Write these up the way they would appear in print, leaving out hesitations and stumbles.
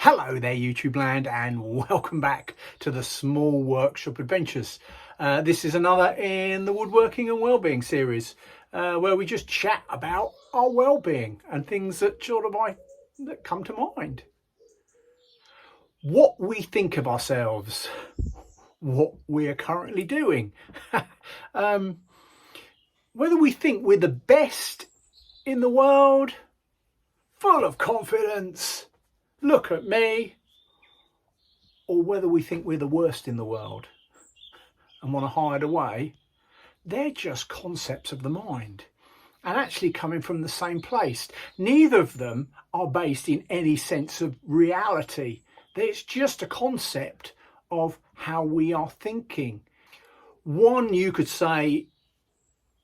Hello there YouTube land, and welcome back to the Small Workshop Adventures. This is another in the Woodworking and Wellbeing series where we just chat about our well-being and things that that come to mind. What we think of ourselves, what we're currently doing, whether we think we're the best in the world, full of confidence, look at me, or whether we think we're the worst in the world and want to hide away. They're just concepts of the mind and actually coming from the same place. Neither of them are based in any sense of reality. It's just a concept of how we are thinking. One, you could say,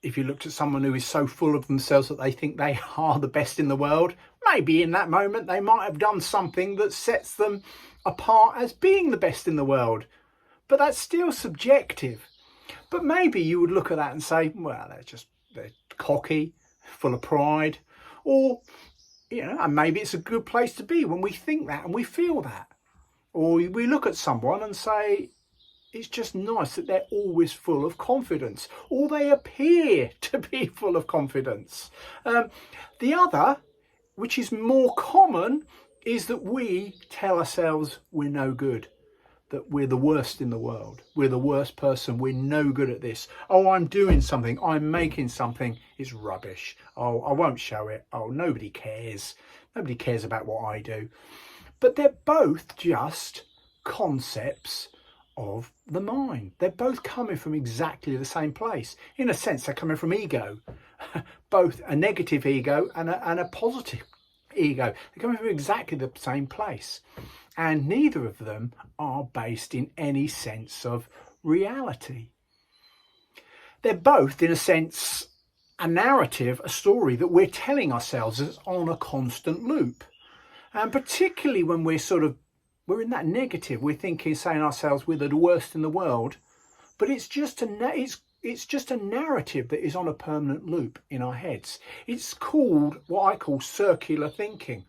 if you looked at someone who is so full of themselves that they think they are the best in the world, maybe in that moment they might have done something that sets them apart as being the best in the world. But that's still subjective. But maybe you would look at that and say, well, they're cocky, full of pride, or, and maybe it's a good place to be when we think that and we feel that. Or we look at someone and say, it's just nice that they're always full of confidence, or they appear to be full of confidence. The other, which is more common, is that we tell ourselves we're no good, that we're the worst in the world, we're the worst person, we're no good at this. Oh, I'm doing something, I'm making something, it's rubbish. Oh, I won't show it. Oh, nobody cares. Nobody cares about what I do. But they're both just concepts of the mind. They're both coming from exactly the same place. In a sense, they're coming from ego, both a negative ego and a positive ego. They're coming from exactly the same place, and neither of them are based in any sense of reality. They're both, in a sense, a narrative, a story that we're telling ourselves is on a constant loop. And particularly when we're in that negative, we're thinking, saying ourselves we're the worst in the world, but it's just a narrative that is on a permanent loop in our heads. It's called what I call circular thinking.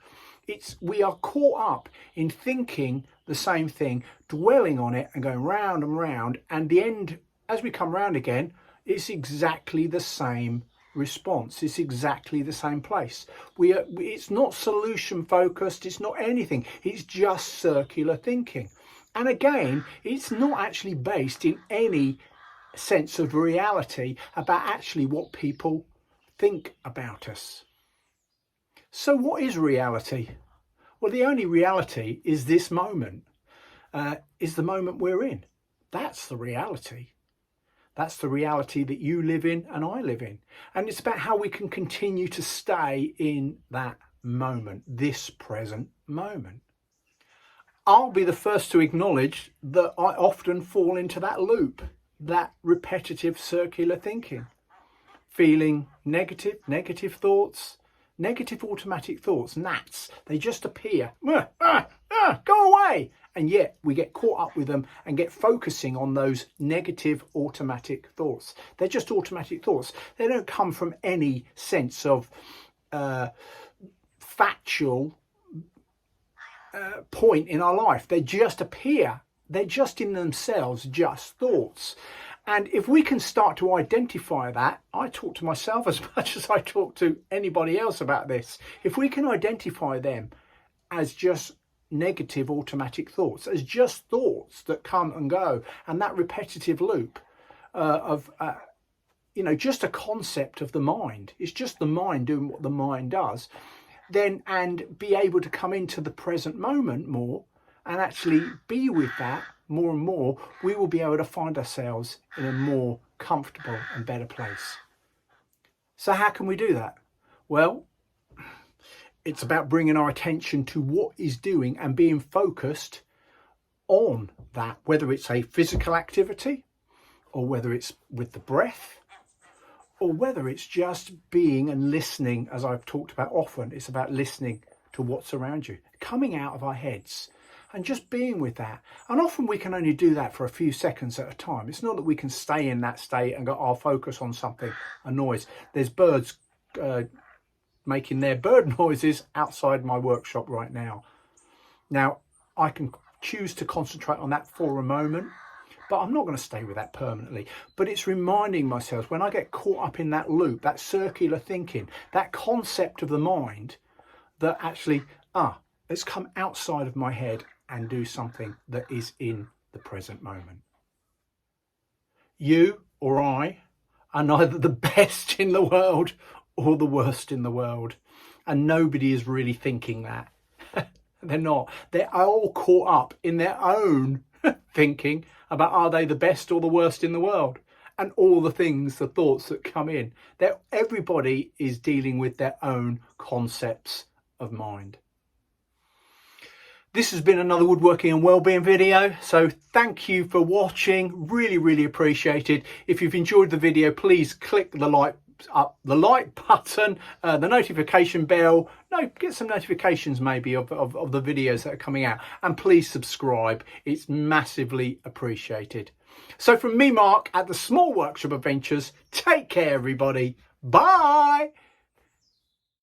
We are caught up in thinking the same thing, dwelling on it and going round and round, and the end, as we come round again, it's exactly the same response. It's exactly the same place. It's not solution focused, it's not anything, it's just circular thinking. And again, it's not actually based in any sense of reality about actually what people think about us. So what is reality? Well, the only reality is this moment, is the moment we're in. That's the reality. That's the reality that you live in and I live in. And it's about how we can continue to stay in that moment, this present moment. I'll be the first to acknowledge that I often fall into that loop, that repetitive circular thinking, feeling negative thoughts, negative automatic thoughts, gnats. They just appear, go away. And yet we get caught up with them and get focusing on those negative automatic thoughts. They're just automatic thoughts. They don't come from any sense of factual point in our life. They just appear. They're just in themselves, just thoughts. And if we can start to identify that, I talk to myself as much as I talk to anybody else about this. If we can identify them as just negative automatic thoughts, as just thoughts that come and go, and that repetitive loop of just a concept of the mind, it's just the mind doing what the mind does, then, and be able to come into the present moment more and actually be with that more and more, we will be able to find ourselves in a more comfortable and better place. So how can we do that? Well, it's about bringing our attention to what is doing and being focused on that, whether it's a physical activity or whether it's with the breath or whether it's just being and listening. As I've talked about often, it's about listening to what's around you, coming out of our heads and just being with that. And often we can only do that for a few seconds at a time. It's not that we can stay in that state and go, I'll focus on something, a noise. There's birds making their bird noises outside my workshop right now. Now, I can choose to concentrate on that for a moment, but I'm not going to stay with that permanently. But it's reminding myself when I get caught up in that loop, that circular thinking, that concept of the mind, that actually, let's come outside of my head and do something that is in the present moment. You or I are neither the best in the world or the worst in the world. And nobody is really thinking that. They're not. They're all caught up in their own thinking about are they the best or the worst in the world, and all the things, the thoughts that come in. Everybody is dealing with their own concepts of mind. This has been another Woodworking and Wellbeing video, so thank you for watching. Really appreciate it. If you've enjoyed the video, please click the like button, the notification bell. Get some notifications maybe of the videos that are coming out, and please subscribe. It's massively appreciated. So from me, Mark, at the Small Workshop Adventures, take care everybody. Bye.